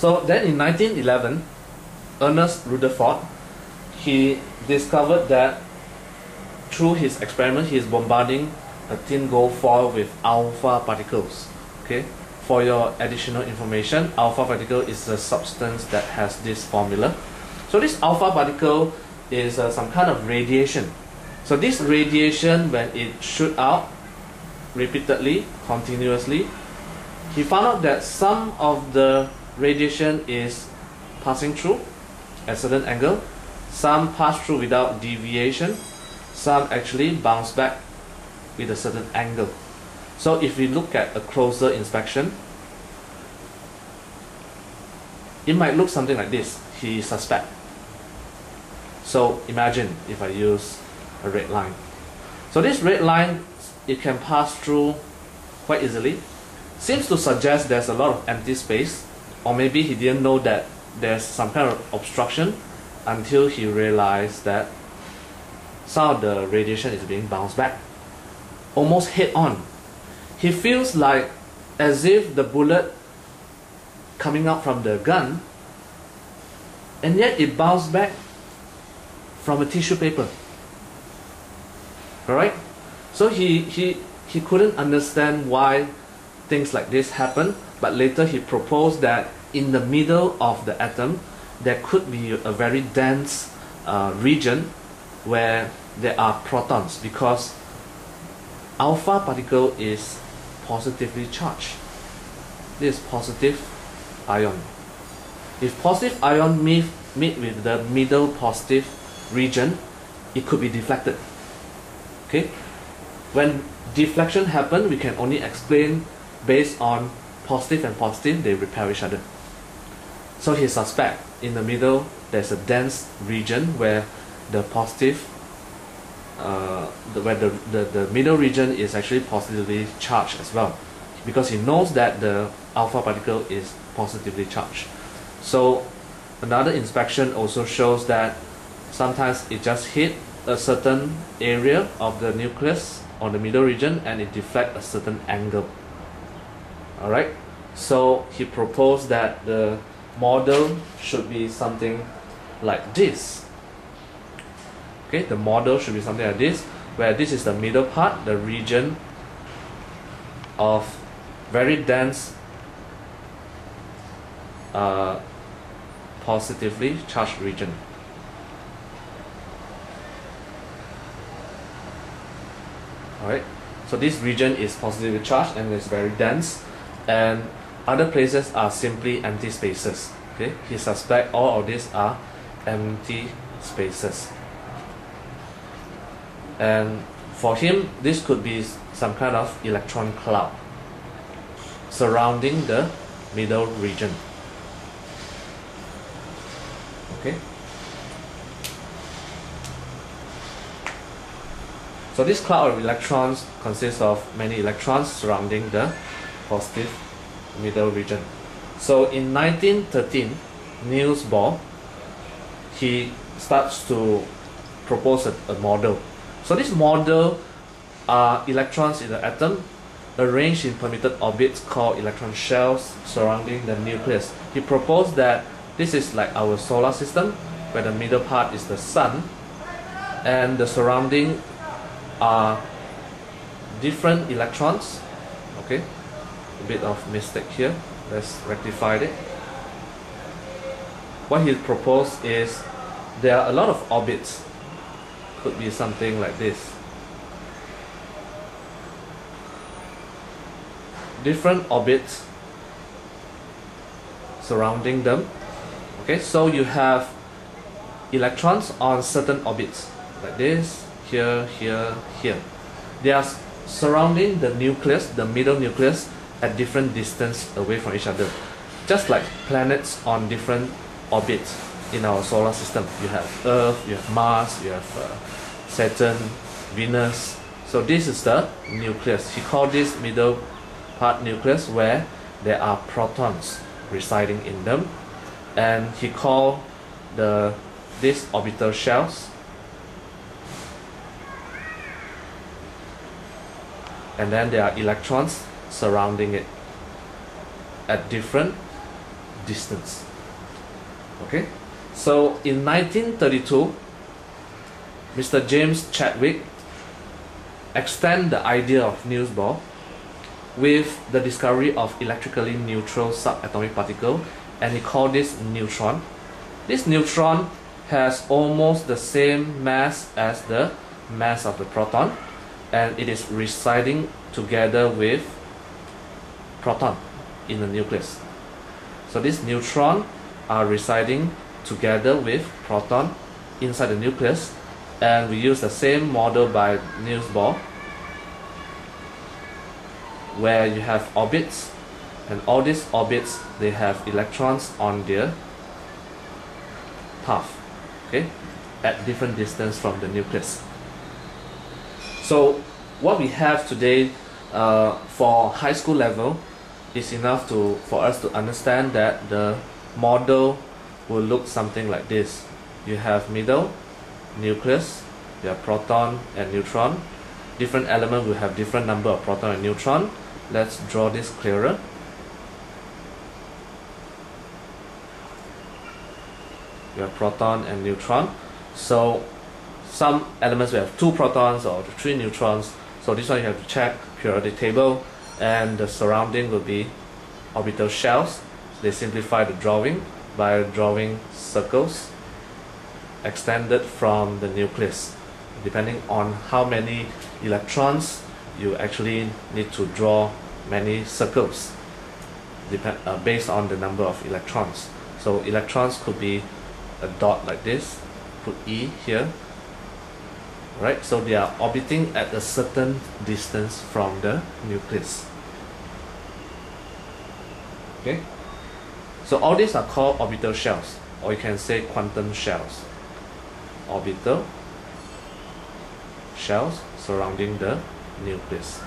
So then in 1911, Ernest Rutherford, he discovered that through his experiment, he is bombarding a tin gold foil with alpha particles. Okay, for your additional information, alpha particle is a substance that has this formula. So this alpha particle is some kind of radiation. So this radiation, when it shoot out repeatedly, continuously, he found out that some of the radiation is passing through at a certain angle, some pass through without deviation, some actually bounce back with a certain angle. So if we look at a closer inspection, it might look something like this. He suspects. So imagine if I use a red line. So this red line, it can pass through quite easily. Seems to suggest there's a lot of empty space, or maybe he didn't know that there's some kind of obstruction until he realized that some of the radiation is being bounced back, almost head on. He feels like as if the bullet coming out from the gun, and yet it bounced back from a tissue paper. Alright? So he couldn't understand why things like this happen, but later he proposed that in the middle of the atom there could be a very dense region where there are protons, because alpha particle is positively charged. This is positive ion. If positive ion meet with the middle positive region, it could be deflected. Okay? When deflection happens, we can only explain based on positive and positive, they repel each other. So he suspects in the middle there's a dense region where the positive, where the middle region is actually positively charged as well, because he knows that the alpha particle is positively charged. So another inspection also shows that sometimes it just hit a certain area of the nucleus on the middle region and it deflects a certain angle. Alright, so he proposed that the model should be something like this. Okay, the model should be something like this, where this is the middle part, the region of very dense positively charged region. Alright, so this region is positively charged and it's very dense, and other places are simply empty spaces. Okay, he suspects all of these are empty spaces, and for him this could be some kind of electron cloud surrounding the middle region. Okay, so this cloud of electrons consists of many electrons surrounding the positive middle region. So in 1913, Niels Bohr, he starts to propose a model. So this model are electrons in the atom arranged in permitted orbits called electron shells surrounding the nucleus. He proposed that this is like our solar system, where the middle part is the sun and the surrounding are different electrons. Okay, a bit of mistake here, let's rectify it. What he proposed is there are a lot of orbits, could be something like this, different orbits surrounding them. Okay, so you have electrons on certain orbits like this, here, here, here. They are surrounding the nucleus, the middle nucleus, at different distance away from each other, just like planets on different orbits in our solar system. You have Earth, you have Mars, you have Saturn, Venus. So this is the nucleus. He called this middle part nucleus, where there are protons residing in them, and he called these orbital shells, and then there are electrons surrounding it at different distance. Okay, so in 1932, Mr. James Chadwick extended the idea of Niels Bohr with the discovery of electrically neutral subatomic particle, and he called this neutron. This neutron has almost the same mass as the mass of the proton, and it is residing together with proton in the nucleus. So these neutrons are residing together with proton inside the nucleus, and we use the same model by Niels Bohr, where you have orbits, and all these orbits, they have electrons on their path, okay, at different distance from the nucleus. So what we have today for high school level is enough for us to understand that the model will look something like this. You have middle, nucleus, you have proton and neutron. Different element will have different number of proton and neutron. Let's draw this clearer. You have proton and neutron. So some elements will have 2 protons or 3 neutrons. So this one you have to check periodic table, and the surrounding will be orbital shells. They simplify the drawing by drawing circles extended from the nucleus. Depending on how many electrons, you actually need to draw many circles based on the number of electrons. So electrons could be a dot like this, put E here, right? So they are orbiting at a certain distance from the nucleus. Okay, so all these are called orbital shells, or you can say quantum shells. Orbital shells surrounding the nucleus.